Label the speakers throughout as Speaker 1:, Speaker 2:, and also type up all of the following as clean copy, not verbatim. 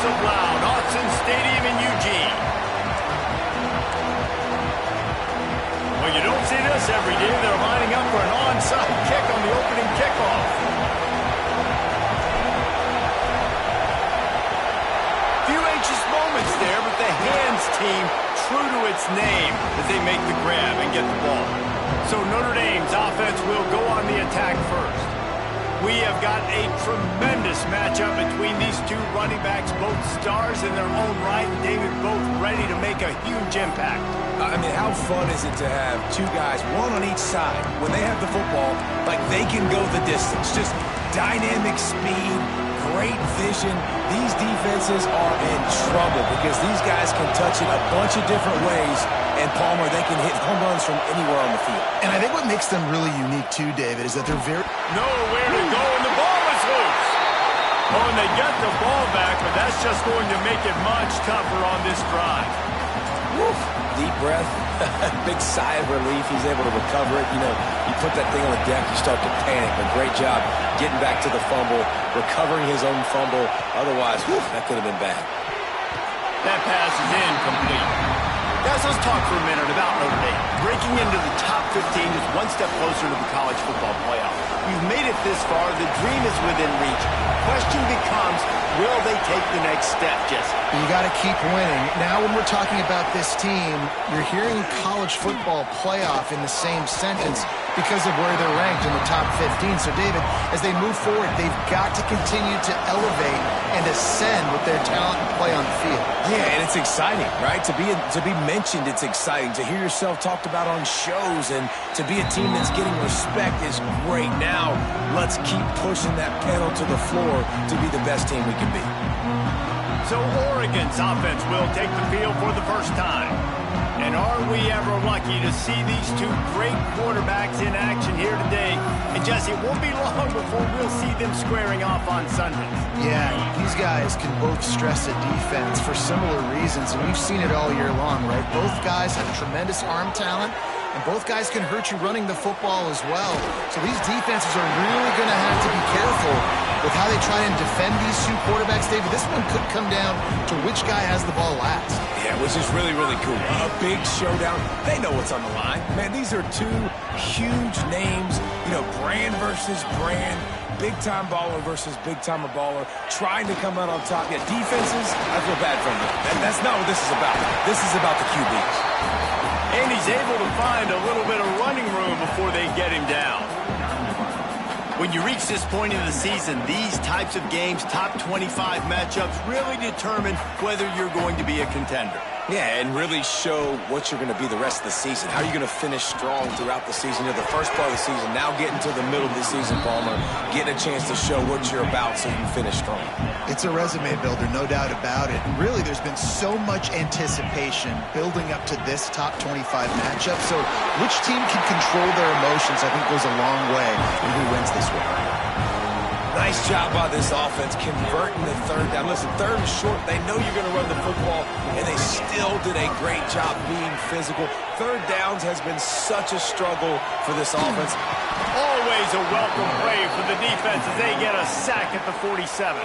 Speaker 1: of loud. Autzen Stadium in Eugene. Well, you don't see this every day. They're lining up for an onside kick on the opening kickoff. Few anxious moments there, but the hands team true to its name as they make the grab and get the ball. So Notre Dame's offense will go on the attack first. We have got a tremendous matchup between these two running backs, both stars in their own right, and David, both ready to make a huge impact.
Speaker 2: I mean, how fun is it to have two guys, one on each side, when they have the football, like they can go the distance. Just dynamic speed, great vision. These defenses are in trouble because these guys can touch it a bunch of different ways, and Palmer, they can hit home runs from anywhere on the field.
Speaker 3: And I think what makes them really unique too, David, is that they're very...
Speaker 1: Nowhere to go, and the ball is loose. Oh, and they get the ball back, but that's just going to make it much tougher on this drive.
Speaker 2: Woof. Deep breath, big sigh of relief. He's able to recover it. You know, you put that thing on the deck, you start to panic, but great job getting back to the fumble, recovering his own fumble. Otherwise, whew, that could have been bad.
Speaker 1: That pass is incomplete. Guys, let's talk for a minute about Notre Dame. Breaking into the top 15 is one step closer to the college football playoff. We've made it this far. The dream is within reach. Question becomes, will they take the next step, Jesse?
Speaker 3: You got to keep winning. Now when we're talking about this team, you're hearing college football playoff in the same sentence because of where they're ranked in the top 15. So, David, as they move forward, they've got to continue to elevate and ascend with their talent and play on the field.
Speaker 2: Yeah, and it's exciting, right? To be mentioned, it's exciting. To hear yourself talked about on shows and to be a team that's getting respect is great. Now, let's keep pushing that pedal to the floor to be the best team we can be.
Speaker 1: So Oregon's offense will take the field for the first time. And are we ever lucky to see these two great quarterbacks in action here today? And Jesse, it won't be long before we'll see them squaring off on Sundays.
Speaker 3: Yeah, these guys can both stress a defense for similar reasons, and we've seen it all year long, right? Both guys have tremendous arm talent, and both guys can hurt you running the football as well. So these defenses are really going to have to be careful with how they try and defend these two quarterbacks. David, this one could come down to which guy has the ball last.
Speaker 2: Yeah, which is really, really cool. A big showdown. They know what's on the line. Man, these are two huge names. You know, brand versus brand. Big-time baller versus big-time baller. Trying to come out on top. Yeah, defenses, I feel bad for them. That's not what this is about. This is about the QBs.
Speaker 1: And he's able to find a little bit of running room before they get him down. When you reach this point in the season, these types of games, top 25 matchups, really determine whether you're going to be a contender.
Speaker 2: Yeah, and really show what you're going to be the rest of the season. How are you going to finish strong throughout the season? You know, the first part of the season, now getting to the middle of the season, Palmer, getting a chance to show what you're about so you can finish strong.
Speaker 3: It's a resume builder, no doubt about it. And really, there's been so much anticipation building up to this top 25 matchup. So which team can control their emotions, I think, goes a long way in who wins this one.
Speaker 2: Nice job by this offense converting the third down. Listen, third and short, they know you're going to run the football, and they still did a great job being physical. Third downs has been such a struggle for this offense.
Speaker 1: Always a welcome play for the defense as they get a sack at the 47.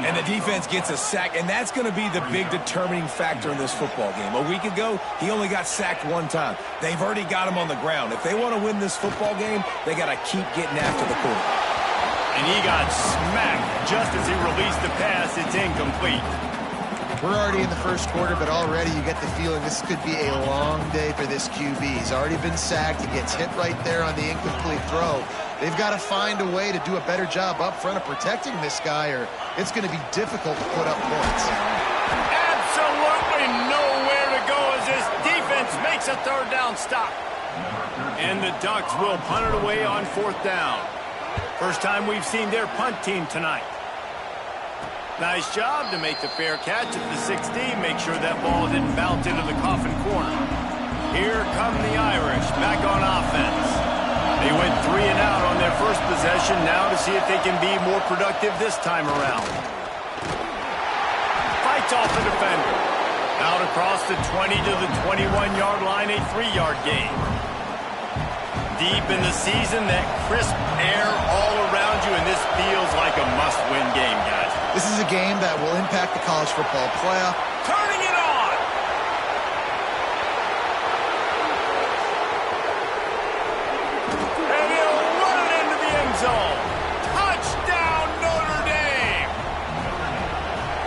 Speaker 2: And the defense gets a sack, and that's going to be the big determining factor in this football game. A week ago, he only got sacked one time. They've already got him on the ground. If they want to win this football game, they got to keep getting after the quarterback.
Speaker 1: And he got smacked just as he released the pass. It's incomplete.
Speaker 3: We're already in the first quarter, but already you get the feeling this could be a long day for this QB. He's already been sacked. He gets hit right there on the incomplete throw. They've got to find a way to do a better job up front of protecting this guy, or it's going to be difficult to put up points.
Speaker 1: Absolutely nowhere to go as this defense makes a third down stop. And the Ducks will punt it away on fourth down. First time we've seen their punt team tonight. Nice job to make the fair catch at the 16. Make sure that ball didn't bounce into the coffin corner. Here come the Irish back on offense. They went 3 and out on their first possession. Now to see if they can be more productive this time around. Fights off the defender. Out across the 20 to the 21-yard line, a 3-yard gain. Deep in the season, that crisp air all around you, and this feels like a must-win game, guys.
Speaker 3: This is is a game that will impact the college football playoff.
Speaker 1: Turning it on. And he'll run it into the end zone. Touchdown, Notre Dame.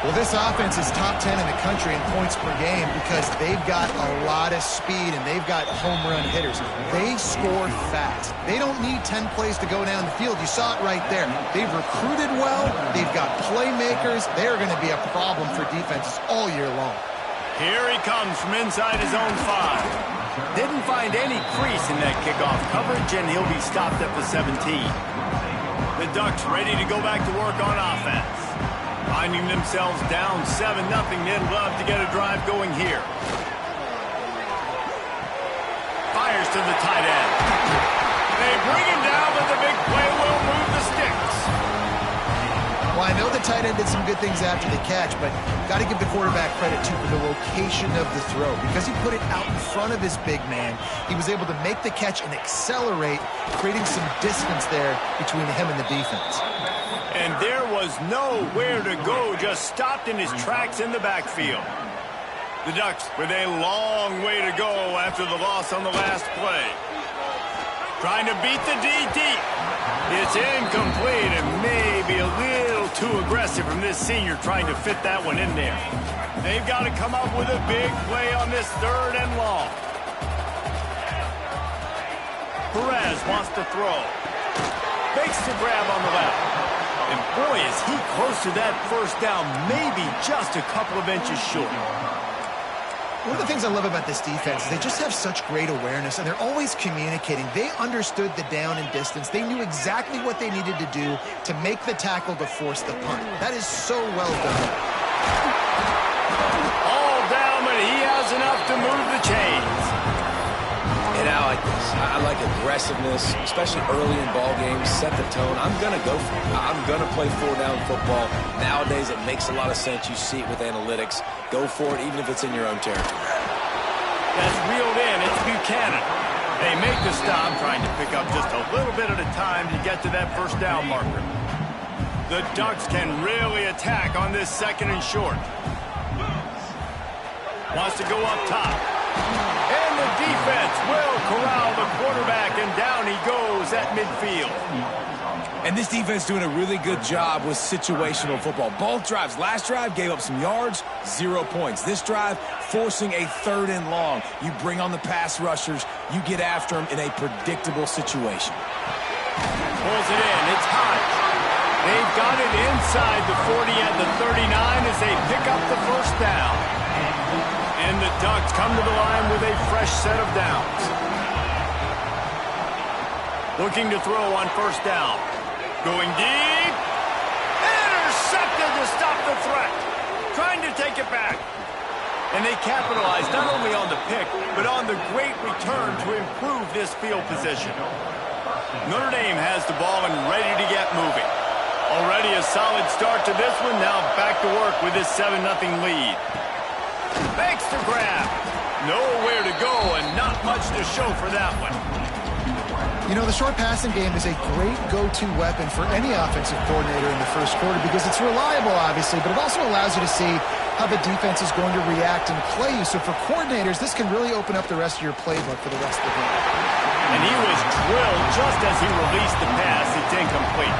Speaker 3: Well, this offense is top 10 in the country in points per game because they've got a lot of speed and they've got home run hitters. They score fast. They don't need 10 plays to go down the field. You saw it right there. They've recruited well. They've got playmakers. They're going to be a problem for defenses all year long.
Speaker 1: Here he comes from inside his own 5. Didn't find any crease in that kickoff coverage, and he'll be stopped at the 17. The Ducks ready to go back to work on offense. Finding themselves down 7-0, they'd love to get a drive going here. Fires to the tight end. They bring him down, but the big play will move the sticks.
Speaker 3: Well, I know the tight end did some good things after the catch, but got to give the quarterback credit, too, for the location of the throw. Because he put it out in front of his big man, he was able to make the catch and accelerate, creating some distance there between him and the defense.
Speaker 1: And there was nowhere to go, just stopped in his tracks in the backfield. The Ducks with a long way to go after the loss on the last play. Trying to beat the DT. It's incomplete and maybe a little too aggressive from this senior trying to fit that one in there. They've got to come up with a big play on this 3rd and long. Perez wants to throw. Makes the grab on the left. And boy, is he close to that first down, maybe just a couple of inches short.
Speaker 3: One of the things I love about this defense is they just have such great awareness, and they're always communicating. They understood the down and distance. They knew exactly what they needed to do to make the tackle to force the punt. That is so well done.
Speaker 1: All down, but he has enough to move the chains.
Speaker 2: And I like this. I like aggressiveness, especially early in ball games. Set the tone. I'm going to go for it. I'm going to play 4-down football. Nowadays, it makes a lot of sense. You see it with analytics. Go for it, even if it's in your own territory.
Speaker 1: That's reeled in. It's Buchanan. They make the stop, trying to pick up just a little bit at a time to get to that first down marker. The Ducks can really attack on this 2nd and short. Wants to go up top. And the defense will corral the quarterback, and down he goes at midfield.
Speaker 2: And this defense doing a really good job with situational football. Both drives. Last drive gave up some yards, 0 points. This drive, forcing a 3rd and long. You bring on the pass rushers. You get after them in a predictable situation.
Speaker 1: Pulls it in. It's high. They've got it inside the 40 at the 39 as they pick up the first down. And the Ducks come to the line with a fresh set of downs. Looking to throw on first down. Going deep. Intercepted to stop the threat. Trying to take it back. And they capitalize not only on the pick, but on the great return to improve this field position. Notre Dame has the ball and ready to get moving. Already a solid start to this one. Now back to work with this 7-0 lead. Makes the grab. Nowhere to go and not much to show for that one.
Speaker 3: You know, the short passing game is a great go-to weapon for any offensive coordinator in the first quarter because it's reliable, obviously, but it also allows you to see how the defense is going to react and play you. So for coordinators, this can really open up the rest of your playbook for the rest of the game.
Speaker 1: And he was drilled just as he released the pass. It's incomplete.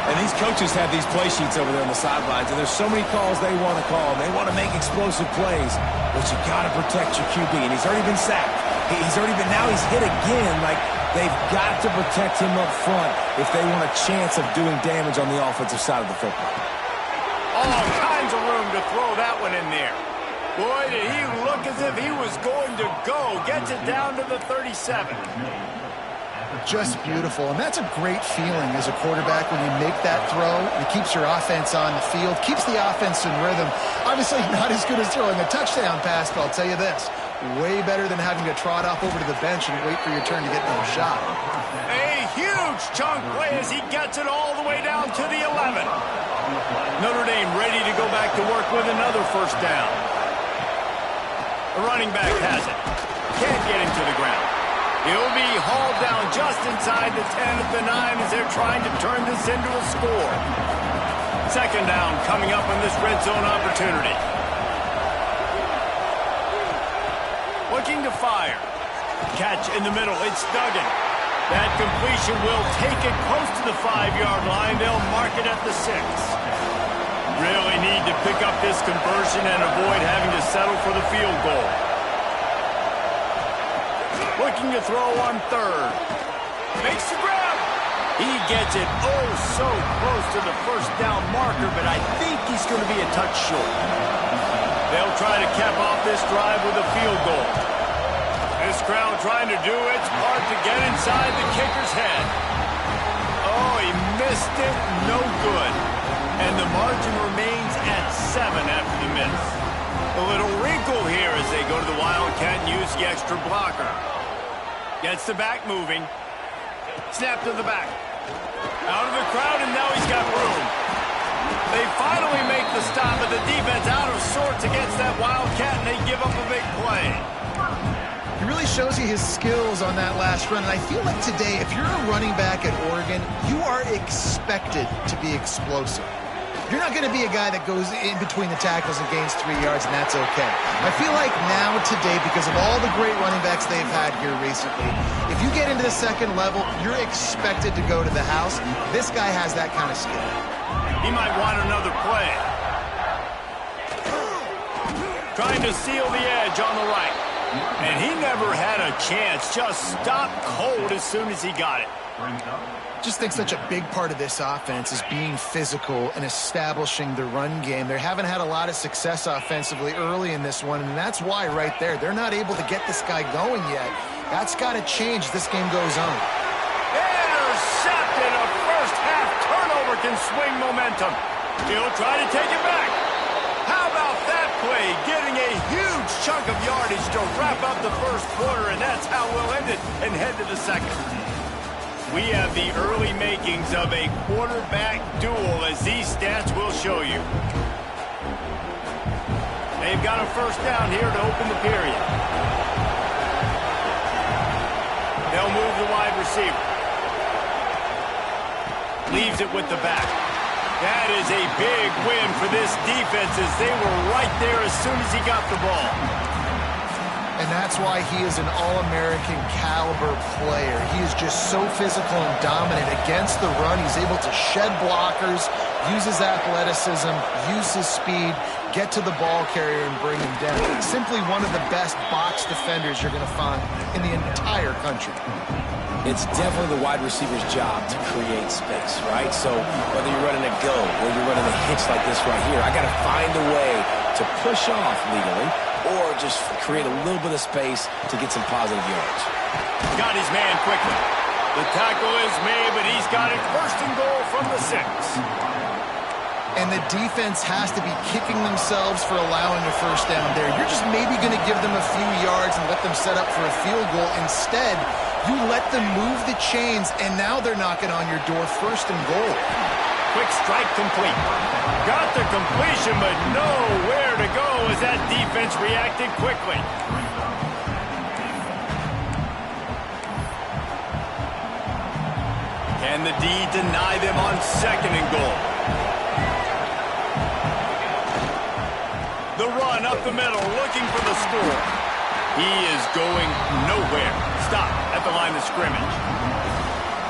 Speaker 2: And these coaches have these play sheets over there on the sidelines, and there's so many calls they want to call. They want to make explosive plays, but you got to protect your QB. And he's already been sacked. Now he's hit again. Like, they've got to protect him up front if they want a chance of doing damage on the offensive side of the football.
Speaker 1: All kinds of room to throw that one in there. Boy, did he look as if he was going to go. Gets it down to the 37.
Speaker 3: Just beautiful, and that's a great feeling as a quarterback when you make that throw. It keeps your offense on the field, keeps the offense in rhythm. Obviously not as good as throwing a touchdown pass, but I'll tell you this, way better than having to trot off over to the bench and wait for your turn to get another shot.
Speaker 1: A huge chunk play as he gets it all the way down to the 11. Notre Dame ready to go back to work with another first down. The running back has it. Can't get him to the ground. He'll be hauled down just inside the 10 at the 9 as they're trying to turn this into a score. Second down coming up on this red zone opportunity. Looking to fire. Catch in the middle. It's Duggan. That completion will take it close to the 5-yard line. They'll mark it at the 6. Really need to pick up this conversion and avoid having to settle for the field goal. Looking to throw on third. Makes the grab. He gets it oh so close to the first down marker, but I think he's going to be a touch short. They'll try to cap off this drive with a field goal. This crowd trying to do its part to get inside the kicker's head. Oh, he missed it. No good. And the margin remains at 7 after the miss. A little wrinkle here as they go to the Wildcat and use the extra blocker. Gets the back moving. Snap to the back. Out of the crowd, and now he's got room. They finally make the stop, but the defense out of sorts against that Wildcat, and they give up a big play.
Speaker 3: He really shows you his skills on that last run, and I feel like today, if you're a running back at Oregon, you are expected to be explosive. You're not going to be a guy that goes in between the tackles and gains 3 yards, and that's okay. I feel like now, today, because of all the great running backs they've had here recently, if you get into the second level, you're expected to go to the house. This guy has that kind of skill.
Speaker 1: He might want another play. Trying to seal the edge on the right. And he never had a chance. Just stopped cold as soon as he got it.
Speaker 3: Just think such a big part of this offense is being physical and establishing the run game. They haven't had a lot of success offensively early in this one, and that's why right there, they're not able to get this guy going yet. That's got to change as this game goes on.
Speaker 1: Intercepted. A first-half turnover can swing momentum. He'll try to take it back. How about that play? Getting a huge chunk of yardage to wrap up the first quarter, and that's how we'll end it and head to the second. We have the early makings of a quarterback duel, as these stats will show you. They've got a first down here to open the period. They'll move the wide receiver. Leaves it with the back. That is a big win for this defense, as they were right there as soon as he got the ball.
Speaker 3: And that's why he is an All-American caliber player. He is just so physical and dominant against the run. He's able to shed blockers, use his athleticism, use his speed, get to the ball carrier and bring him down. Simply one of the best box defenders you're going to find in the entire country.
Speaker 2: It's definitely the wide receiver's job to create space, right? So whether you're running a go or you're running a hitch like this right here, I got to find a way to push off legally or just create a little bit of space to get some positive yards.
Speaker 1: Got his man quickly. The tackle is made, but he's got it first and goal from the 6.
Speaker 3: And the defense has to be kicking themselves for allowing a first down there. You're just maybe going to give them a few yards and let them set up for a field goal. Instead, you let them move the chains, and now they're knocking on your door first and goal.
Speaker 1: Quick strike complete. Got the completion, but nowhere to go as that defense reacted quickly. Can the D deny them on second and goal? The run up the middle, looking for the score. He is going nowhere. Stop at the line of scrimmage.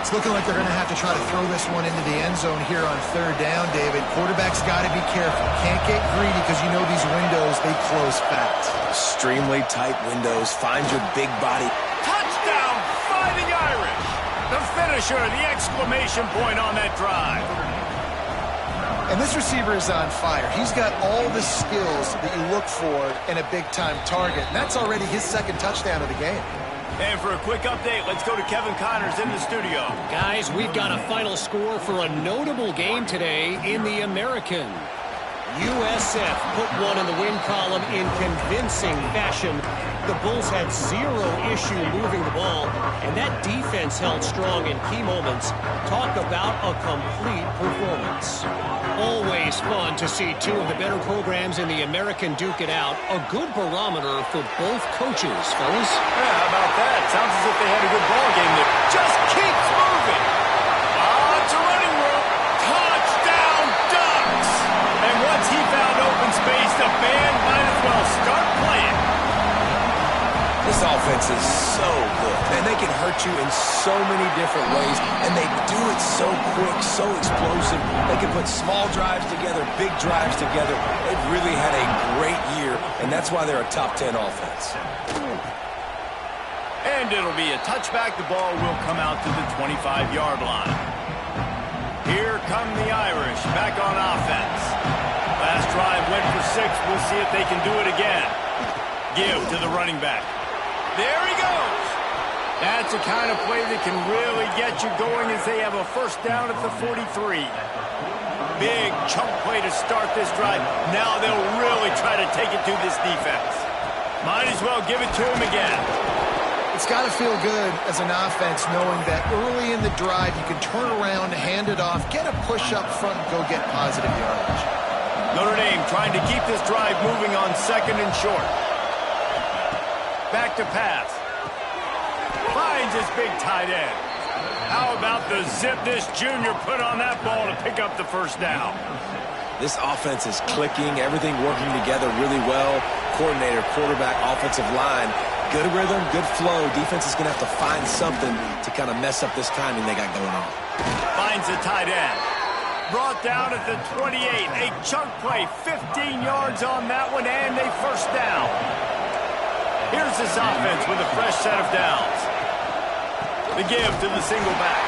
Speaker 3: It's looking like they're going to have to try to throw this one into the end zone here on third down, David. Quarterback's got to be careful. Can't get greedy because you know these windows, they close fast.
Speaker 2: Extremely tight windows. Find your big body.
Speaker 1: Touchdown, Fighting Irish. The finisher, the exclamation point on that drive.
Speaker 3: And this receiver is on fire. He's got all the skills that you look for in a big-time target. And that's already his second touchdown of the game.
Speaker 1: And for a quick update, let's go to Kevin Connors in the studio.
Speaker 4: Guys, we've got a final score for a notable game today in the American. USF put one in the win column in convincing fashion. The Bulls had zero issue moving the ball, and that defense held strong in key moments. Talk about a complete performance. Always fun to see two of the better programs in the American duke it out. A good barometer for both coaches, fellas.
Speaker 1: Yeah, how about that? Sounds as if they had a good ball game that just keeps moving. It's a running room. Touchdown, Ducks!
Speaker 2: This offense is so good. And they can hurt you in so many different ways, and they do it so quick, so explosive. They can put small drives together, big drives together. They've really had a great year, and that's why they're a top 10 offense.
Speaker 1: And it'll be a touchback. The ball will come out to the 25-yard line. Here come the Irish back on offense. Last drive went for 6. We'll see if they can do it again. Give to the running back. There he goes. That's the kind of play that can really get you going as they have a first down at the 43. Big chunk play to start this drive. Now they'll really try to take it to this defense. Might as well give it to him again.
Speaker 3: It's got to feel good as an offense knowing that early in the drive you can turn around, hand it off, get a push up front, and go get positive yardage.
Speaker 1: Notre Dame trying to keep this drive moving on 2nd and short. Back to pass. Finds his big tight end. How about the zip this junior put on that ball to pick up the first down?
Speaker 2: This offense is clicking, everything working together really well. Coordinator, quarterback, offensive line. Good rhythm, good flow. Defense is going to have to find something to kind of mess up this timing they got going on.
Speaker 1: Finds the tight end. Brought down at the 28. A chunk play, 15 yards on that one, and a first down. Here's this offense with a fresh set of downs. The give to the single back.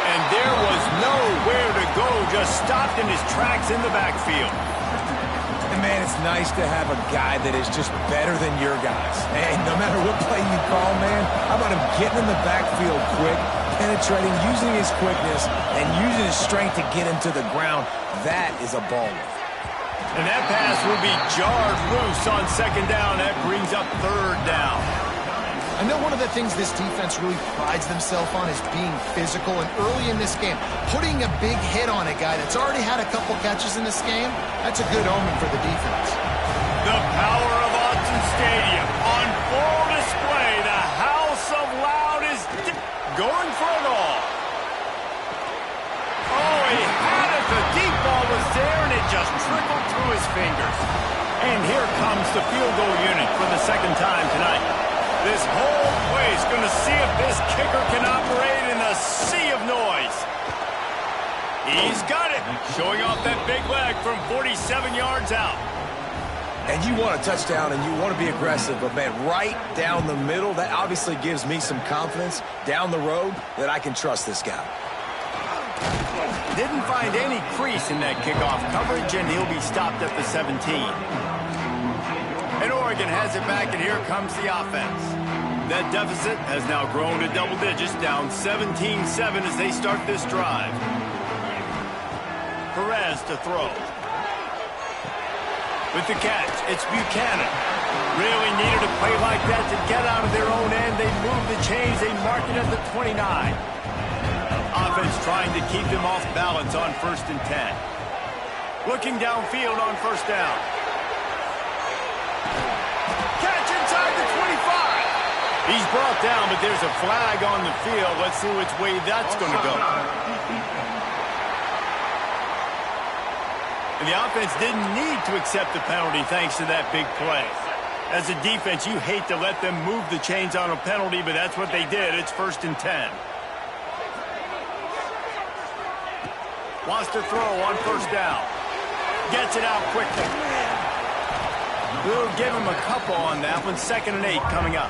Speaker 1: And there was nowhere to go, just stopped in his tracks in the backfield.
Speaker 2: And, man, it's nice to have a guy that is just better than your guys. And no matter what play you call, man, how about him getting in the backfield quick, penetrating, using his quickness, and using his strength to get him to the ground. That is a baller.
Speaker 1: And that pass will be jarred loose on 2nd down. That brings up 3rd down.
Speaker 3: I know one of the things this defense really prides themselves on is being physical, and early in this game, putting a big hit on a guy that's already had a couple catches in this game, that's a good omen for the defense.
Speaker 1: The power of Autzen Stadium on full display. The House of Loud is going for it all. Oh, he had it. The deep ball was there, and it just trickled through his fingers. And here comes the field goal unit for the 2nd time tonight. This whole place going to see if this kicker can operate in a sea of noise. He's got it. Showing off that big leg from 47 yards out.
Speaker 2: And you want a touchdown and you want to be aggressive, but, man, right down the middle, that obviously gives me some confidence down the road that I can trust this guy.
Speaker 1: Didn't find any crease in that kickoff coverage, and he'll be stopped at the 17. And Oregon has it back, and here comes the offense. That deficit has now grown to double digits, down 17-7 as they start this drive. Perez to throw. With the catch, it's Buchanan. Really needed a play like that to get out of their own end. They move the chains. They mark it at the 29. Offense trying to keep them off balance on 1st and 10. Looking downfield on 1st down. Catch inside the 25. He's brought down, but there's a flag on the field. Let's see which way that's going to go. And the offense didn't need to accept the penalty thanks to that big play. As a defense, you hate to let them move the chains on a penalty, but that's what they did. It's 1st and 10. Wants to throw on 1st down. Gets it out quickly. We'll give him a couple on that one. 2nd and 8 coming up.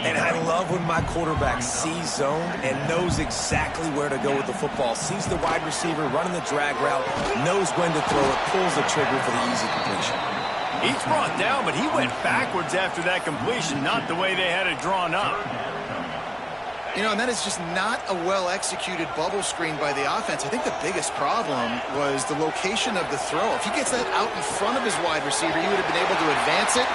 Speaker 2: And I love when my quarterback sees zone and knows exactly where to go with the football. Sees the wide receiver running the drag route, knows when to throw it, pulls the trigger for the easy completion.
Speaker 1: He's brought down, but he went backwards after that completion, not the way they had it drawn up.
Speaker 3: You know, and that is just not a well-executed bubble screen by the offense. I think the biggest problem was the location of the throw. If he gets that out in front of his wide receiver, he would have been able to advance it.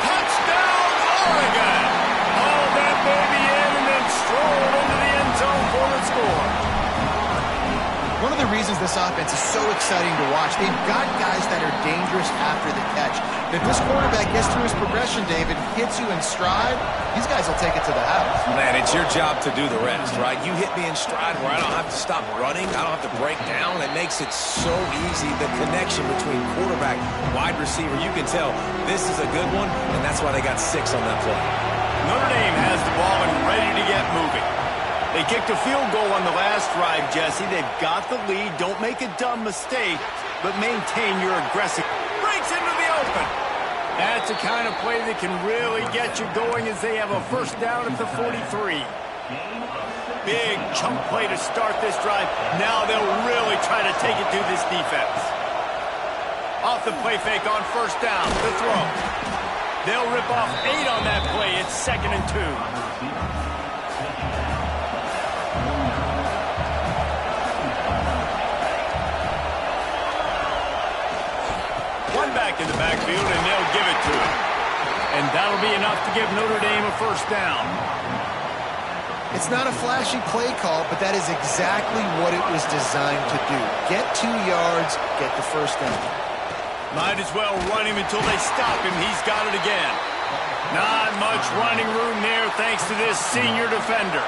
Speaker 1: Touchdown, Oregon! Hauled that baby in and then strolled into the end zone for the score.
Speaker 3: One of the reasons this offense is so exciting to watch, they've got guys that are dangerous after the catch. And if this quarterback gets through his progression, David, hits you in stride, these guys will take it to the house.
Speaker 2: Man, it's your job to do the rest, right? You hit me in stride where I don't have to stop running. I don't have to break down. It makes it so easy. The connection between quarterback and wide receiver, you can tell this is a good one, and that's why they got 6 on that play.
Speaker 1: Notre Dame has the ball and ready to get moving. They kicked a field goal on the last drive, Jesse. They've got the lead. Don't make a dumb mistake, but maintain your aggressive. Breaks into the open. That's the kind of play that can really get you going as they have a first down at the 43. Big chunk play to start this drive. Now they'll really try to take it to this defense. Off the play fake on first down. The throw. They'll rip off 8 on that play. It's 2nd and 2. One back in the backfield, and they'll give it to him. And that'll be enough to give Notre Dame a first down.
Speaker 3: It's not a flashy play call, but that is exactly what it was designed to do. Get 2 yards, get the first down.
Speaker 1: Might as well run him until they stop him. He's got it again. Not much running room there thanks to this senior defender.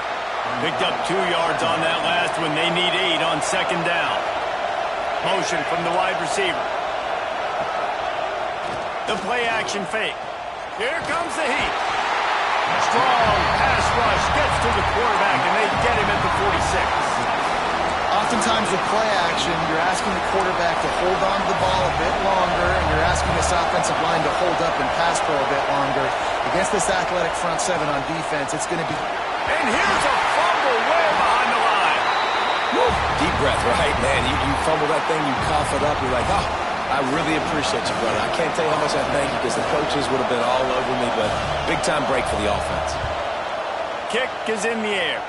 Speaker 1: Picked up 2 yards on that last one. They need 8 on 2nd down. Motion from the wide receiver. The play action fake. Here comes the heat. Strong pass rush gets to the quarterback, and they get him at the 46.
Speaker 3: Oftentimes with play action, you're asking the quarterback to hold on to the ball a bit longer, and you're asking this offensive line to hold up and pass pro a bit longer. Against this athletic front 7 on defense, it's going to be...
Speaker 1: And here's a fumble way behind the line.
Speaker 2: Woo. Deep breath, right, man? You fumble that thing, you cough it up, you're like, oh, I really appreciate you, brother. I can't tell you how much I thank you because the coaches would have been all over me, but big-time break for the offense.
Speaker 1: Kick is in the air.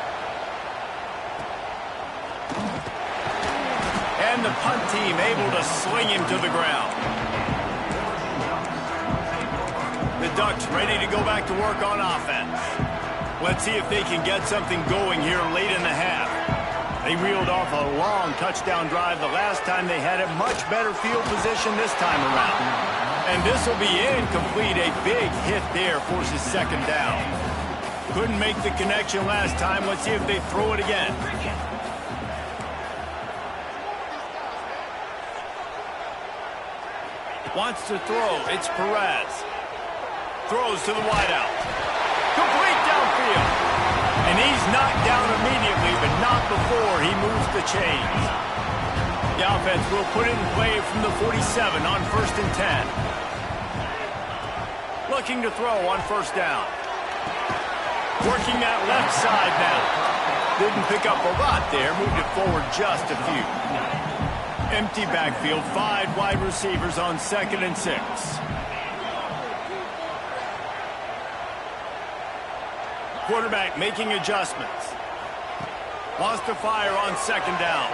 Speaker 1: And the punt team able to sling him to the ground. The Ducks ready to go back to work on offense. Let's see if they can get something going here late in the half. They reeled off a long touchdown drive the last time they had a much better field position this time around. And this will be incomplete. A big hit there forces 2nd down. Couldn't make the connection last time. Let's see if they throw it again. Wants to throw. It's Perez. Throws to the wideout. Complete downfield. And he's knocked down immediately, but not before he moves the chains. The offense will put it in play from the 47 on 1st and 10. Looking to throw on 1st down. Working that left side now. Didn't pick up a lot there. Moved it forward just a few. Empty backfield. 5 wide receivers on 2nd and 6. Quarterback making adjustments. Wants to fire on 2nd down.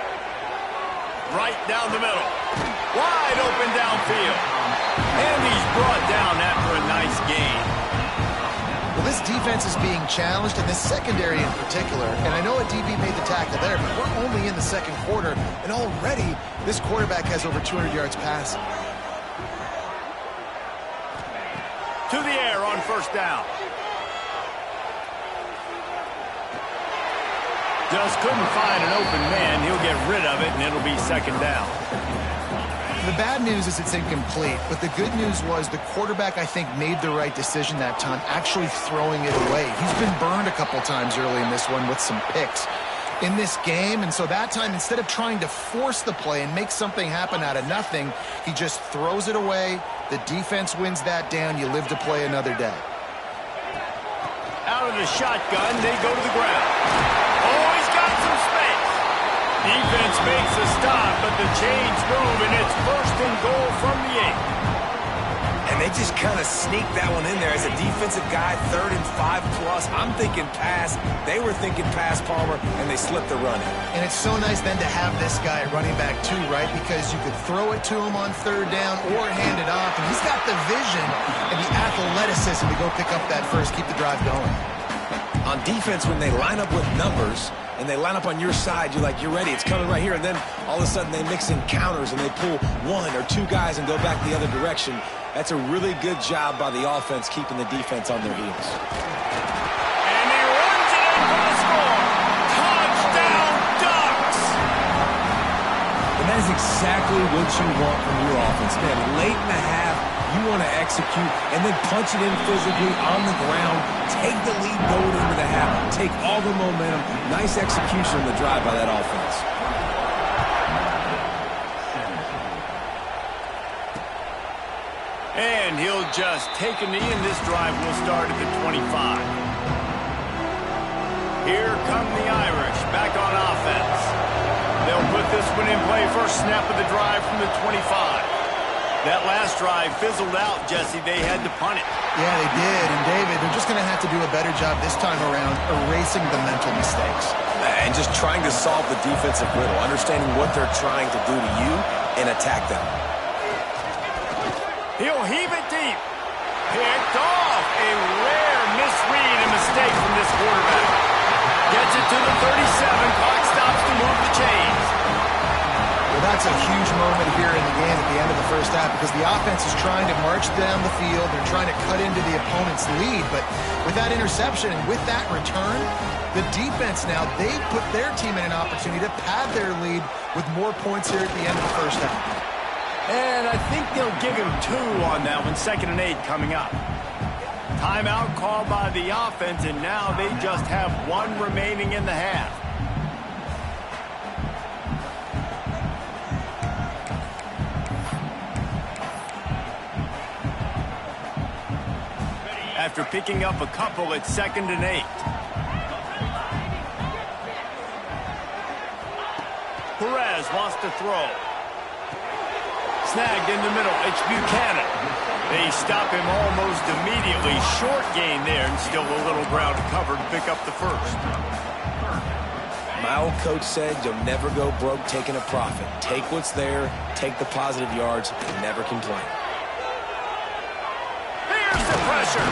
Speaker 1: Right down the middle. Wide open downfield. And he's brought down after a nice gain.
Speaker 3: Well, this defense is being challenged, and this secondary in particular. And I know a DB made the tackle there, but we're only in the 2nd quarter, and already this quarterback has over 200 yards passing.
Speaker 1: To the air on 1st down. Just couldn't find an open man. He'll get rid of it, and it'll be 2nd down.
Speaker 3: The bad news is it's incomplete, but the good news was the quarterback, I think, made the right decision that time, actually throwing it away. He's been burned a couple times early in this one with some picks in this game, and so that time, instead of trying to force the play and make something happen out of nothing, he just throws it away. The defense wins that down. You live to play another day.
Speaker 1: Out of the shotgun, they go to the ground. Oh, he's got some space. Defense makes a stop, but the chains move, and it's 1st and goal from the 8.
Speaker 2: And they just kind of sneaked that one in there as a defensive guy, 3rd and 5+. I'm thinking pass. They were thinking pass, Palmer, and they slipped the run in.
Speaker 3: And it's so nice then to have this guy running back too, right? Because you could throw it to him on 3rd down or hand it off, and he's got the vision and the athleticism to go pick up that first, keep the drive going.
Speaker 2: On defense, when they line up with numbers, and they line up on your side, you're like, you're ready, it's coming right here. And then all of a sudden they mix in counters and they pull one or two guys and go back the other direction. That's a really good job by the offense keeping the defense on their heels.
Speaker 1: And he runs it in for the score. Touchdown, Ducks!
Speaker 2: And that is exactly what you want from your offense, man. Late in the half, you want to execute and then punch it in physically on the ground, take the lead going into the half, take all the momentum. Nice execution on the drive by that offense.
Speaker 1: And he'll just take a knee, and this drive will start at the 25. Here come the Irish, back on offense. They'll put this one in play, first snap of the drive from the 25. That last drive fizzled out, Jesse. They had to punt it.
Speaker 3: Yeah, they did. And, David, they're just going to have to do a better job this time around erasing the mental mistakes.
Speaker 2: And just trying to solve the defensive riddle, understanding what they're trying to do to you and attack them.
Speaker 1: He'll heave it deep. Picked off. A rare misread and mistake from this quarterback. Gets it to the 37. Clock stops to move the chains.
Speaker 3: Well, that's a huge moment here in the game at the end of the first half because the offense is trying to march down the field. They're trying to cut into the opponent's lead. But with that interception and with that return, the defense now, they put their team in an opportunity to pad their lead with more points here at the end of the first half.
Speaker 1: And I think they'll give him 2 on that one. 2nd and 8 coming up. Timeout called by the offense, and now they just have 1 remaining in the half. After picking up a couple, it's 2nd and 8. Perez wants to throw. Snagged in the middle, it's Buchanan. They stop him almost immediately. Short gain there, and still a little ground to cover to pick up the first.
Speaker 2: My old coach said you'll never go broke taking a profit. Take what's there, take the positive yards, and never complain.
Speaker 1: Here's the pressure.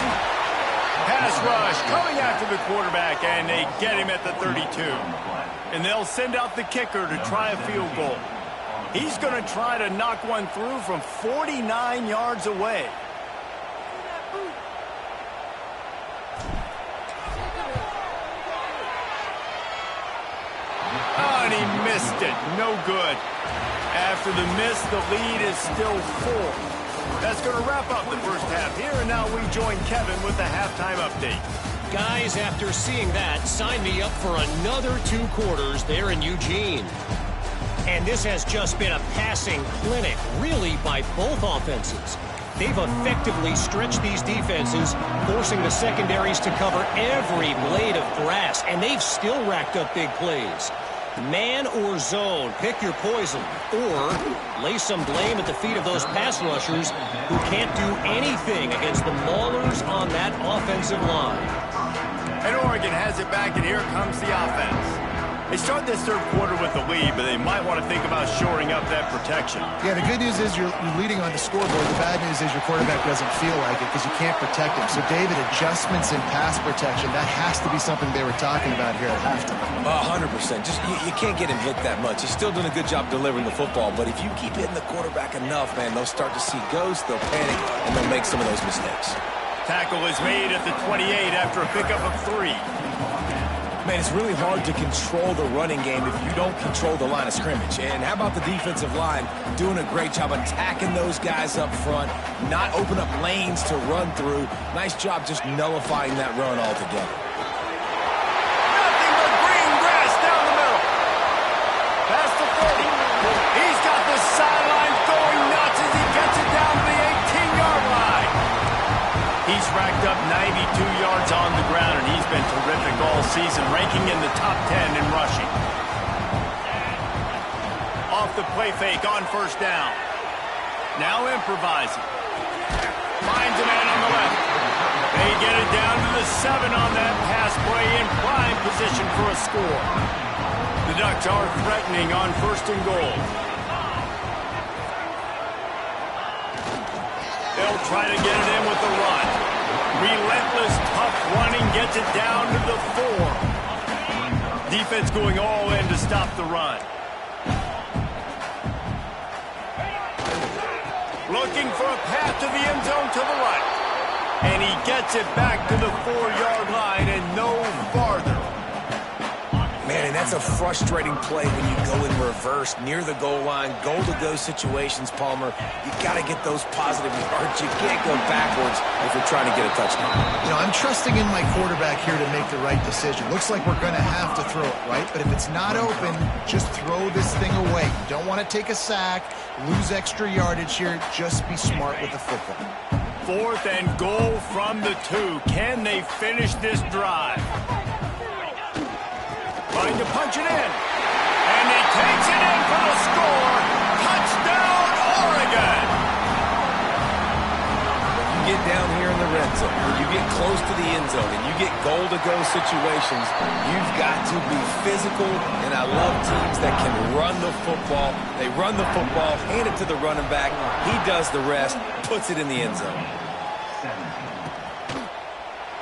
Speaker 1: Pass rush coming after the quarterback, and they get him at the 32. And they'll send out the kicker to try a field goal. He's going to try to knock one through from 49 yards away. Oh, and he missed it. No good. After the miss, the lead is still 4. That's going to wrap up the first half here, and now we join Kevin with the halftime update.
Speaker 4: Guys, after seeing that, sign me up for another 2 quarters there in Eugene. And this has just been a passing clinic, really, by both offenses. They've effectively stretched these defenses, forcing the secondaries to cover every blade of grass, and they've still racked up big plays. Man or zone, pick your poison, or lay some blame at the feet of those pass rushers who can't do anything against the maulers on that offensive line.
Speaker 1: And Oregon has it back, and here comes the offense. They start this third quarter with the lead, but they might want to think about shoring up that protection.
Speaker 3: Yeah, the good news is you're leading on the scoreboard. The bad news is your quarterback doesn't feel like it because you can't protect him. So, David, adjustments in pass protection, that has to be something they were talking about here at halftime.
Speaker 2: 100%. Just you can't get him hit that much. He's still doing a good job delivering the football, but if you keep hitting the quarterback enough, man, they'll start to see ghosts, they'll panic, and they'll make some of those mistakes.
Speaker 1: Tackle is made at the 28 after a pickup of 3.
Speaker 2: Man, it's really hard to control the running game if you don't control the line of scrimmage. And how about the defensive line doing a great job attacking those guys up front, not open up lanes to run through. Nice job just nullifying that run altogether.
Speaker 1: Nothing but green grass down the middle. Past the 30. He's got the sideline going nuts as he gets it down to the 18-yard line. He's racked up 92 yards on the ground, and he's been terrific all season, ranking in the top 10 in rushing. Off the play fake on first down. Now improvising. Finds a man on the left. They get it down to the 7 on that pass play in prime position for a score. The Ducks are threatening on 1st and goal. They'll try to get it in with the run. Relentless, tough running gets it down to the 4. Defense going all in to stop the run. Looking for a path to the end zone to the right. And he gets it back to the 4-yard line and no farther.
Speaker 2: Man, and that's a frustrating play when you go in reverse near the goal line, goal-to-go situations, Palmer. You got to get those positive yards. You can't go backwards if you're trying to get a touchdown.
Speaker 3: You know, I'm trusting in my quarterback here to make the right decision. Looks like we're going to have to throw it, right? But if it's not open, just throw this thing away. You don't want to take a sack, lose extra yardage here. Just be smart with the football.
Speaker 1: 4th and goal from the 2. Can they finish this drive? Trying to punch it in. And he takes it in for the score. Touchdown, Oregon!
Speaker 2: When you get down here in the red zone, when you get close to the end zone, and you get goal-to-go situations, you've got to be physical, and I love teams that can run the football. They run the football, hand it to the running back. He does the rest, puts it in the end zone.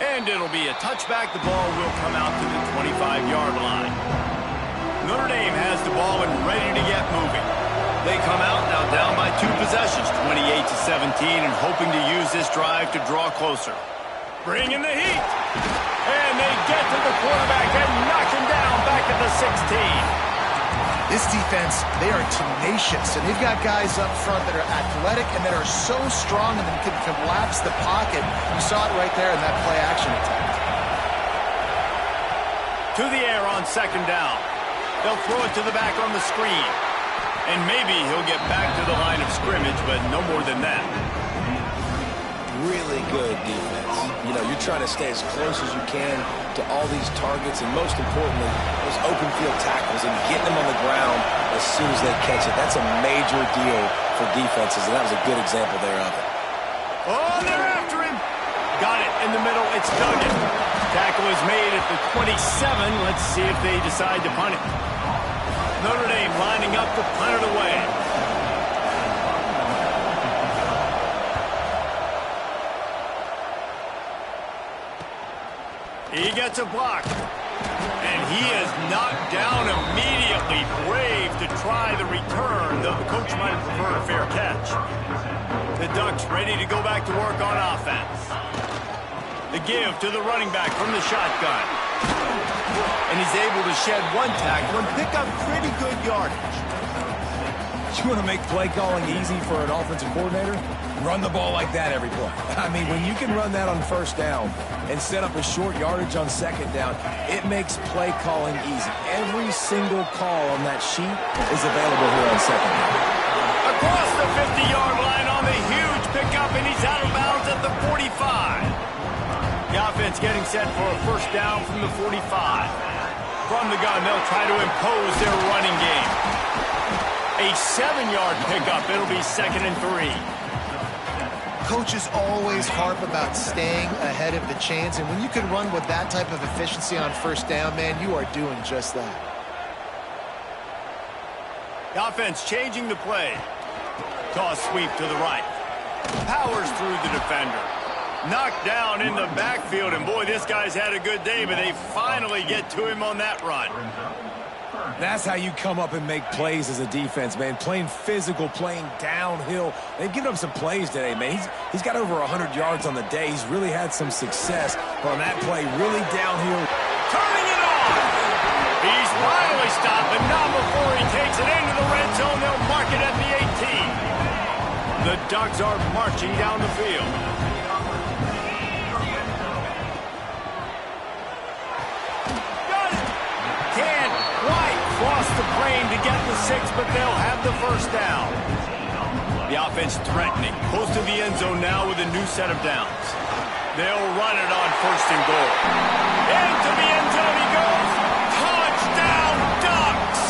Speaker 1: And it'll be a touchback. The ball will come out to the 25-yard line. Notre Dame has the ball and ready to get moving. They come out now down by 2 possessions, 28-17, and hoping to use this drive to draw closer. Bring in the heat. And they get to the quarterback and knock him down back at the 16.
Speaker 3: This defense, they are tenacious, and they've got guys up front that are athletic and that are so strong and can collapse the pocket. You saw it right there in that play-action attempt.
Speaker 1: To the air on 2nd down. They'll throw it to the back on the screen. And maybe he'll get back to the line of scrimmage, but no more than that.
Speaker 2: Really good defense. You know, you're trying to stay as close as you can to all these targets, and most importantly, those open field tackles and getting them on the ground as soon as they catch it. That's a major deal for defenses, and that was a good example there of it.
Speaker 1: Oh, they're after him. Got it in the middle. It's Duggan. Tackle is made at the 27. Let's see if they decide to punt it. Notre Dame lining up to punt it away. He gets a block. And he is knocked down immediately. Brave to try the return, though the coach might have preferred a fair catch. The Ducks ready to go back to work on offense. The give to the running back from the shotgun. And he's able to shed 1 tackle and pick up pretty good yardage.
Speaker 2: You want to make play calling easy for an offensive coordinator? Run the ball like that every play. I mean, when you can run that on 1st down and set up a short yardage on 2nd down, it makes play calling easy. Every single call on that sheet is available here on 2nd down.
Speaker 1: Across the 50-yard line on the huge pickup, and he's out of bounds at the 45. The offense getting set for a 1st down from the 45. From the gun, they'll try to impose their running game. A 7-yard pickup. It'll be 2nd and 3.
Speaker 3: Coaches always harp about staying ahead of the chains, and when you can run with that type of efficiency on 1st down, man, you are doing just that.
Speaker 1: The offense changing the play. Toss sweep to the right. Powers through the defender. Knocked down in the backfield, and boy, this guy's had a good day, but they finally get to him on that run.
Speaker 2: That's how you come up and make plays as a defense, man. Playing physical, playing downhill. They've given up some plays today, man. He's got over 100 yards on the day. He's really had some success. But on that play, really downhill.
Speaker 1: Turning it on! He's finally stopped, but not before he takes it into the red zone. They'll mark it at the 18. The Ducks are marching down the field. Cross the plane to get the 6, but they'll have the 1st down. The offense threatening. Close to the end zone now with a new set of downs. They'll run it on 1st and goal. Into the end zone he goes. Touchdown, Ducks!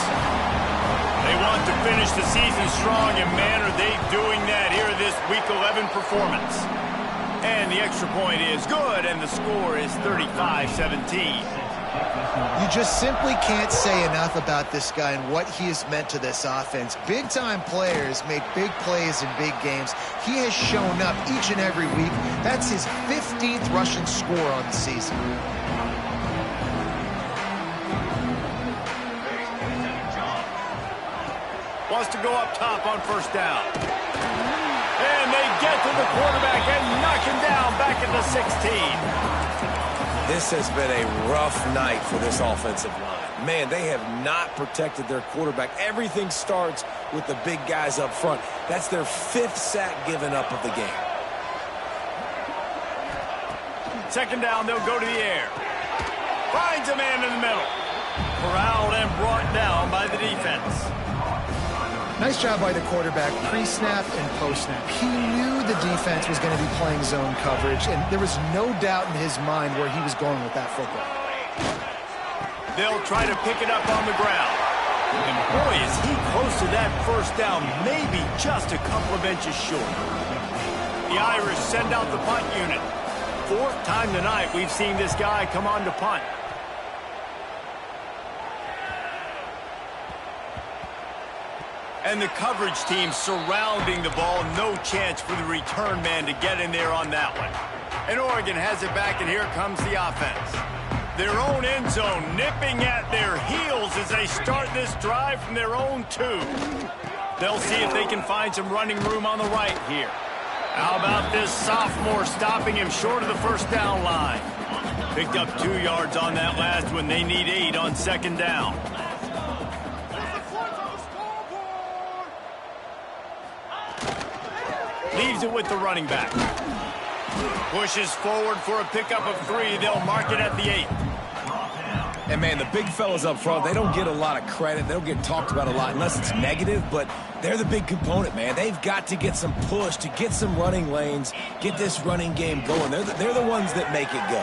Speaker 1: They want to finish the season strong, and man, are they doing that here this Week 11 performance. And the extra point is good, and the score is 35-17.
Speaker 3: You just simply can't say enough about this guy and what he has meant to this offense. Big-time players make big plays in big games. He has shown up each and every week. That's his 15th rushing score on the season.
Speaker 1: wants to go up top on first down. And they get to the quarterback and knock him down back at the 16.
Speaker 2: This has been a rough night for this offensive line. Man, they have not protected their quarterback. Everything starts with the big guys up front. That's their 5th sack given up of the game.
Speaker 1: Second down, they'll go to the air. Finds a man in the middle. Corralled and brought down by the defense.
Speaker 3: Nice job by the quarterback, pre-snap and post-snap. He knew the defense was going to be playing zone coverage, and there was no doubt in his mind where he was going with that football.
Speaker 1: They'll try to pick it up on the ground. And boy, is he close to that first down, maybe just a couple of inches short. The Irish send out the punt unit. 4th time tonight we've seen this guy come on to punt. And the coverage team surrounding the ball. No chance for the return man to get in there on that one. And Oregon has it back, and here comes the offense. Their own end zone nipping at their heels as they start this drive from their own 2. They'll see if they can find some running room on the right here. How about this sophomore stopping him short of the first down line? Picked up 2 yards on that last one. They need 8 on second down. Leaves it with the running back. Pushes forward for a pickup of 3. They'll mark it at the 8.
Speaker 2: And, man, the big fellas up front, they don't get a lot of credit. They don't get talked about a lot unless it's negative, but they're the big component, man. They've got to get some push to get some running lanes, get this running game going. They're the ones that make it go.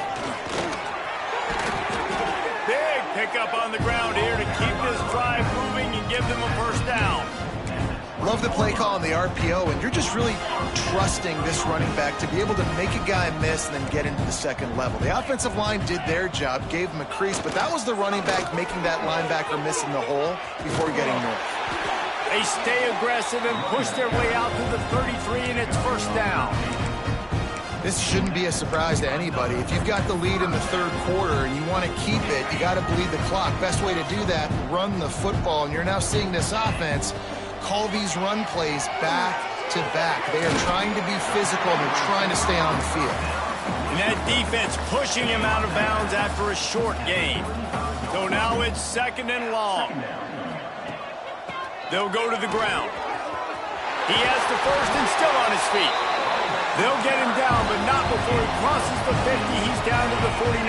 Speaker 1: Big pickup on the ground here to keep this drive moving and give them a first down.
Speaker 3: Love the play call on the RPO, and you're just really trusting this running back to be able to make a guy miss and then get into the second level. The offensive line did their job, gave him a crease, but that was the running back making that linebacker miss in the hole before getting north.
Speaker 1: They stay aggressive and push their way out to the 33, and it's first down.
Speaker 3: This shouldn't be a surprise to anybody. If you've got the lead in the 3rd quarter and you want to keep it, you got to bleed the clock. Best way to do that, run the football, and you're now seeing this offense call these run plays back to back. They are trying to be physical. They're trying to stay on the field.
Speaker 1: And that defense pushing him out of bounds after a short gain. So now it's 2nd and long. They'll go to the ground. He has the first and still on his feet. They'll get him down, but not before he crosses the 50. He's down to the 49.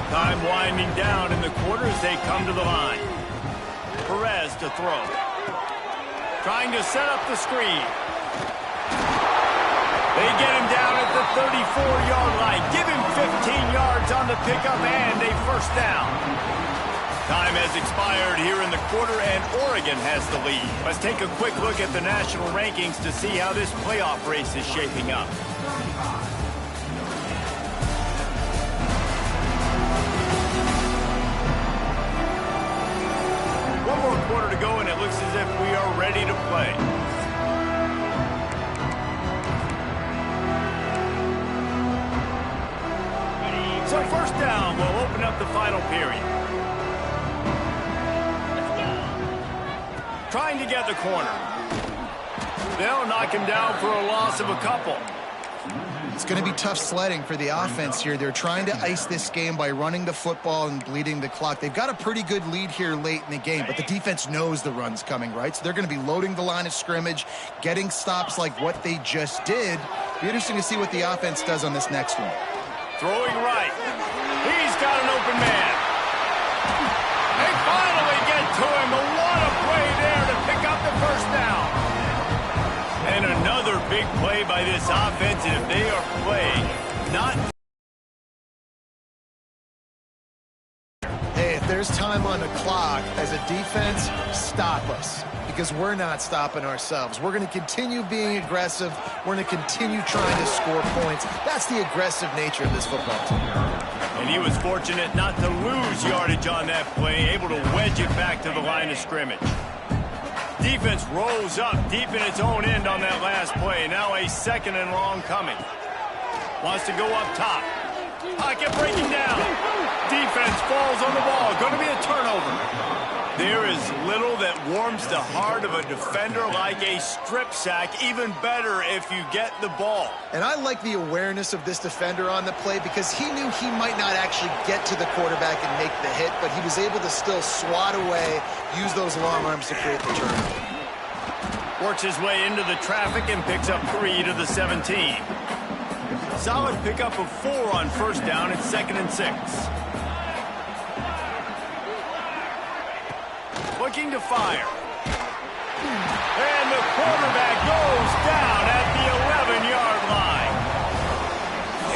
Speaker 1: Time winding down in the quarter as they come to the line. Perez to throw. Trying to set up the screen. They get him down at the 34-yard line. Give him 15 yards on the pickup and a first down. Time has expired here in the quarter, and Oregon has the lead. Let's take a quick look at the national rankings to see how this playoff race is shaping up. One more quarter to go, and it looks as if we are ready to play. So first down will open up the final period. Trying to get the corner. They'll knock him down for a loss of a couple.
Speaker 3: It's going to be tough sledding for the offense here. They're trying to ice this game by running the football and bleeding the clock. They've got a pretty good lead here late in the game, but the defense knows the run's coming, right? So they're going to be loading the line of scrimmage, getting stops like what they just did. Be interesting to see what the offense does on this next one.
Speaker 1: Throwing right. He's got an open man. They finally get to him. What a play there to pick up the first down. And another big play by this offense, and if they are playing not...
Speaker 3: Hey, if there's time on the clock, as a defense, stop us. Because we're not stopping ourselves. We're going to continue being aggressive. We're going to continue trying to score points. That's the aggressive nature of this football team.
Speaker 1: And he was fortunate not to lose yardage on that play, able to wedge it back to the line of scrimmage. Defense rolls up deep in its own end on that last play. Now a 2nd and long coming. Wants to go up top. Pocket breaking down. Defense falls on the ball. Going to be a turnover. There is little that warms the heart of a defender like a strip sack. Even better if you get the ball.
Speaker 3: And I like the awareness of this defender on the play because he knew he might not actually get to the quarterback and make the hit, but he was able to still swat away, use those long arms to create the turnover.
Speaker 1: Works his way into the traffic and picks up 3 to the 17. Solid pickup of 4 on first down. It's 2nd and 6. Looking to fire. And the quarterback goes down at the 11-yard line.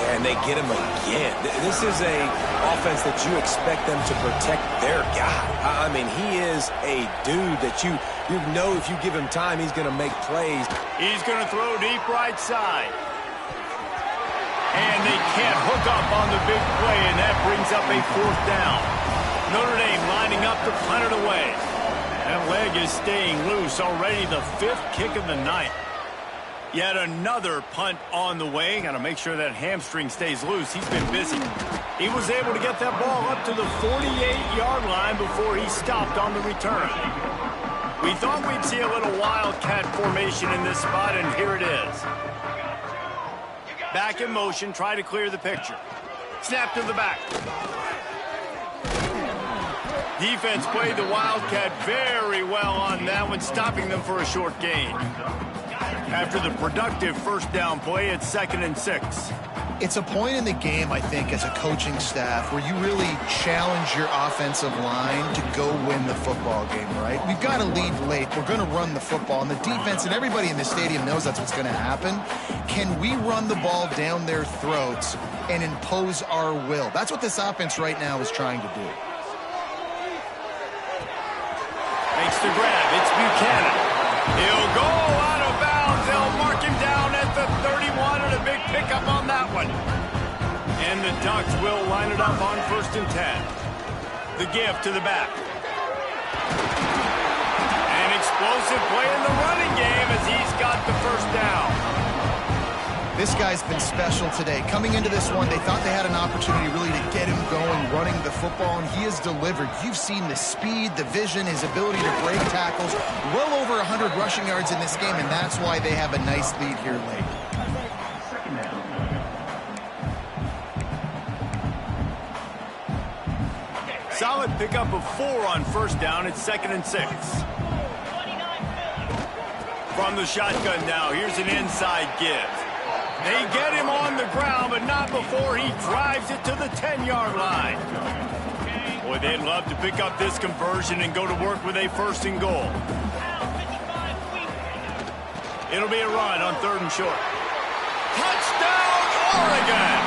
Speaker 2: And they get him again. This is a offense that you expect them to protect their guy. I mean, he is a dude that you know if you give him time, he's going to make plays.
Speaker 1: He's going to throw deep right side. And they can't hook up on the big play, and that brings up a 4th down. Notre Dame lining up to punt it away. That leg is staying loose. Already the 5th kick of the night. Yet another punt on the way. Got to make sure that hamstring stays loose. He's been busy. He was able to get that ball up to the 48-yard line before he stopped on the return. We thought we'd see a little wildcat formation in this spot, and here it is. Back in motion, try to clear the picture. Snap to the back. Defense played the wildcat very well on that one, stopping them for a short gain. After the productive first down play, it's 2nd and 6.
Speaker 3: It's a point in the game, I think, as a coaching staff where you really challenge your offensive line to go win the football game, right? We've got to lead late. We're going to run the football. And the defense and everybody in the stadium knows that's what's going to happen. Can we run the ball down their throats and impose our will? That's what this offense right now is trying to do.
Speaker 1: Makes the grab. It's Buchanan. He'll go out of bounds. They'll mark him down at the 31, and a big pickup on that one. And the Ducks will line it up on 1st and 10. The give to the back. An explosive play in the running game as he's got the first down.
Speaker 3: This guy's been special today. Coming into this one, they thought they had an opportunity really to get him going, running the football, and he has delivered. You've seen the speed, the vision, his ability to break tackles. Well over 100 rushing yards in this game, and that's why they have a nice lead here late.
Speaker 1: Solid pickup of 4 on first down. It's 2nd and 6. From the shotgun now, here's an inside give. They get him on the ground, but not before he drives it to the 10-yard line. Boy, they'd love to pick up this conversion and go to work with a 1st and goal. It'll be a run on 3rd and short. Touchdown, Oregon!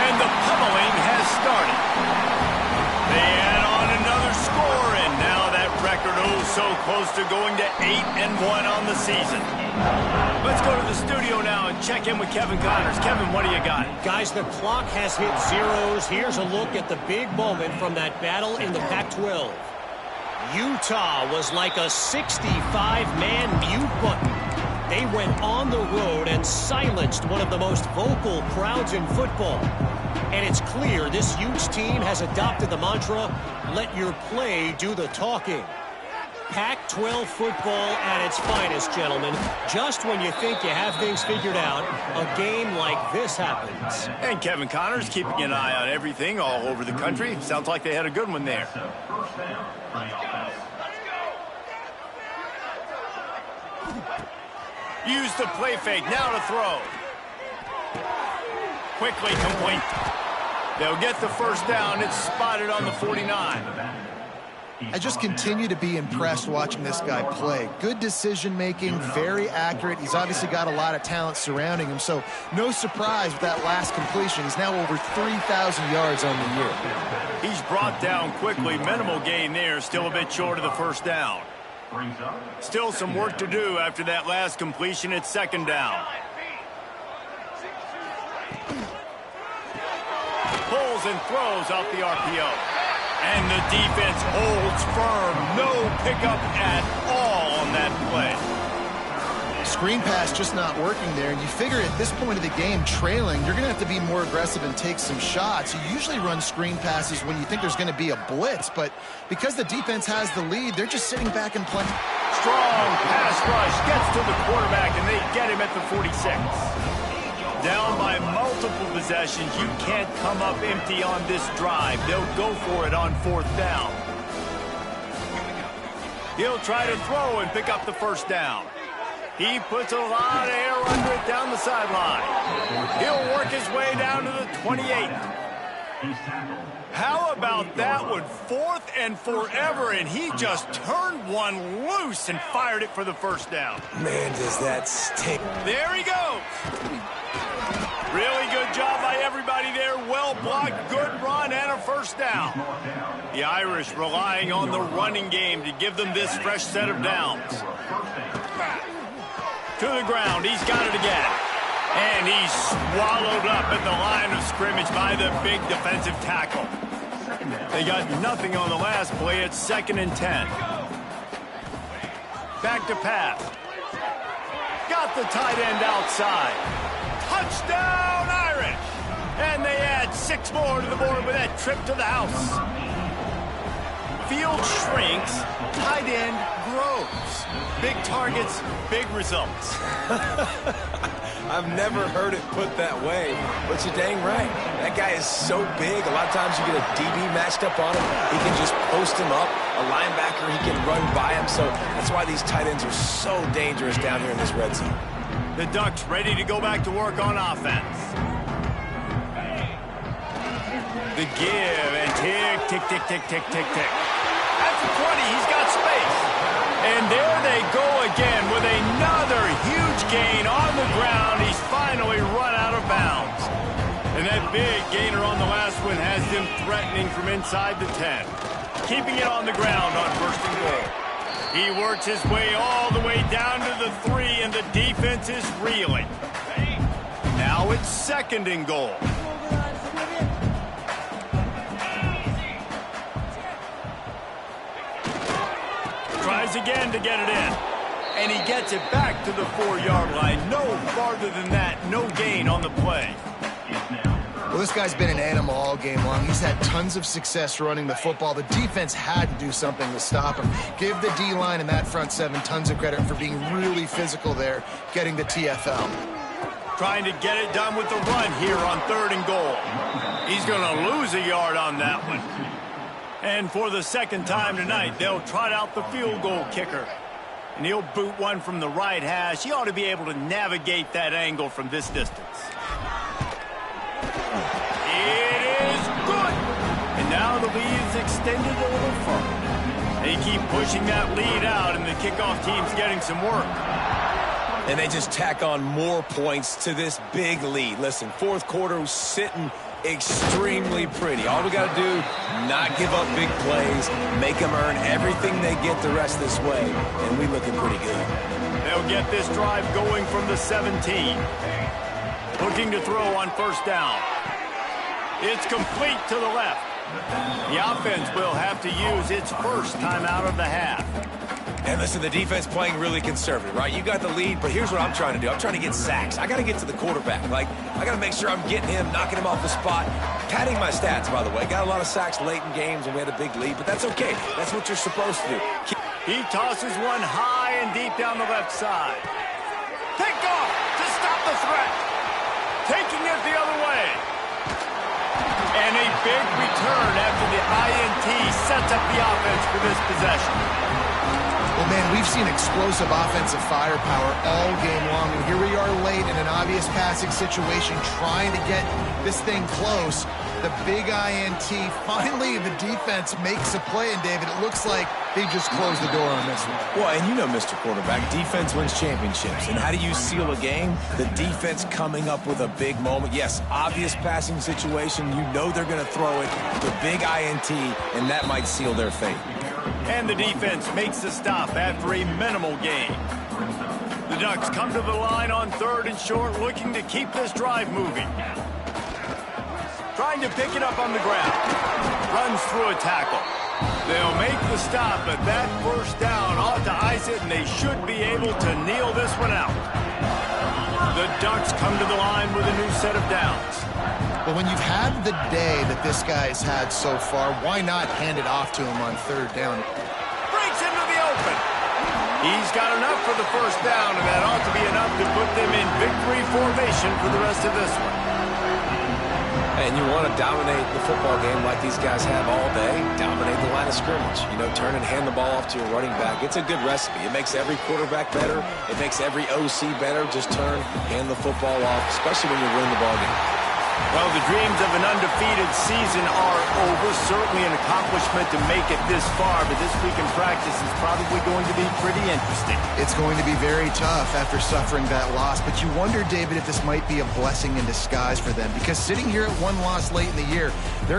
Speaker 1: And the pummeling has started. They add on another score, and now that record so close to going to 8-1 on the season. Let's go to the studio now and check in with Kevin Connors. Kevin, what do you got?
Speaker 4: Guys, the clock has hit zeros. Here's a look at the big moment from that battle in the Pac-12. Utah was like a 65-man mute button. They went on the road and silenced one of the most vocal crowds in football. And it's clear this Utes team has adopted the mantra, let your play do the talking. Pac-12 football at its finest, gentlemen. Just when you think you have things figured out, a game like this happens.
Speaker 1: And Kevin Connors keeping an eye on everything all over the country. Sounds like they had a good one there. Use the play fake, now to throw. Quickly complete. They'll get the first down. It's spotted on the 49.
Speaker 3: I just continue to be impressed watching this guy play. Good decision-making, very accurate. He's obviously got a lot of talent surrounding him, so no surprise with that last completion. He's now over 3,000 yards on the year.
Speaker 1: He's brought down quickly. Minimal gain there, still a bit short of the first down. Still some work to do after that last completion. It's 2nd down. Pulls and throws out the RPO. And the defense holds firm. No pickup at all on that play.
Speaker 3: screen pass just not working there. And you figure at this point of the game, trailing, you're going to have to be more aggressive and take some shots. You usually run screen passes when you think there's going to be a blitz, but because the defense has the lead, they're just sitting back and playing.
Speaker 1: Strong pass rush gets to the quarterback, and they get him at the 46. Down by multiple possessions. You can't come up empty on this drive. They'll go for it on 4th down. He'll try to throw and pick up the first down. He puts a lot of air under it down the sideline. He'll work his way down to the 28. How about that one? 4th and forever, and he just turned one loose and fired it for the first down.
Speaker 2: Man, does that stink.
Speaker 1: There he goes. Really good job by everybody there. Well blocked, good run, and a first down. The Irish relying on the running game to give them this fresh set of downs. To the ground, he's got it again. And he's swallowed up at the line of scrimmage by the big defensive tackle. They got nothing on the last play. It's 2nd and 10. Back to pass. Got the tight end outside. Touchdown, Irish! And they add 6 more to the board with that trip to the house. Field shrinks, tight end grows. Big targets, big results.
Speaker 2: I've never heard it put that way, but you're dang right. That guy is so big. A lot of times you get a DB matched up on him. He can just post him up. A linebacker, he can run by him. So that's why these tight ends are so dangerous down here in this red zone.
Speaker 1: The Ducks ready to go back to work on offense. The give and tick, tick, tick, tick, tick, tick, tick. At the 20, he's got space. And there they go again with another huge gain on the ground. He's finally run out of bounds. And that big gainer on the last one has him threatening from inside the 10. Keeping it on the ground on 1st and goal. He works his way all the way down to the 3, and the defense is reeling. Now it's 2nd and goal. Tries again to get it in. And he gets it back to the 4-yard line. No farther than that. No gain on the play.
Speaker 3: Well, this guy's been an animal all game long. He's had tons of success running the football. The defense had to do something to stop him. Give the D-line and that front 7 tons of credit for being really physical there, getting the TFL.
Speaker 1: Trying to get it done with the run here on 3rd and goal. He's going to lose a yard on that one. And for the 2nd time tonight, they'll trot out the field goal kicker. And he'll boot one from the right hash. He ought to be able to navigate that angle from this distance. It is good. And now the lead is extended a little further. They keep pushing that lead out, and the kickoff team's getting some work.
Speaker 2: And they just tack on more points to this big lead. Listen, 4th quarter was sitting extremely pretty. All we got to do, not give up big plays, make them earn everything they get the rest this way, and we looking pretty good.
Speaker 1: They'll get this drive going from the 17. Looking to throw on 1st down. It's complete to the left. The offense will have to use its first timeout of the half.
Speaker 2: And listen, the defense playing really conservative, right? You got the lead, but here's what I'm trying to do. I'm trying to get sacks. I got to get to the quarterback. I got to make sure I'm getting him, knocking him off the spot. Padding my stats, by the way. Got a lot of sacks late in games, and we had a big lead, but that's okay. That's what you're supposed to do.
Speaker 1: He tosses one high and deep down the left side. Picked off to stop the threat. Taking it the other way. And a big return after the INT sets up the offense for this possession.
Speaker 3: Well, man, we've seen explosive offensive firepower all game long, and here we are late in an obvious passing situation trying to get this thing close. The big INT, finally the defense makes a play, and David, it looks like they just closed the door on this one.
Speaker 2: Well, and you know, Mr. Quarterback, defense wins championships. And how do you seal a game? The defense coming up with a big moment. Yes, obvious passing situation. You know they're going to throw it. The big INT, and that might seal their fate.
Speaker 1: And the defense makes the stop after a minimal gain. The Ducks come to the line on 3rd and short, looking to keep this drive moving. Trying to pick it up on the ground. Runs through a tackle. They'll make the stop, but that first down ought to ice it, and they should be able to kneel this one out. The Ducks come to the line with a new set of downs.
Speaker 3: Well, when you've had the day that this guy's had so far, why not hand it off to him on third down?
Speaker 1: Breaks into the open. He's got enough for the first down, and that ought to be enough to put them in victory formation for the rest of this one.
Speaker 2: And you want to dominate the football game like these guys have all day. Dominate the line of scrimmage. You know, turn and hand the ball off to a running back. It's a good recipe. It makes every quarterback better. It makes every OC better. Just turn, hand the football off, especially when you're winning the ball game.
Speaker 1: Well, the dreams of an undefeated season are over. Certainly an accomplishment to make it this far, but this week in practice is probably going to be pretty interesting.
Speaker 3: It's going to be very tough after suffering that loss, but you wonder, David, if this might be a blessing in disguise for them, because sitting here at one loss late in the year, they're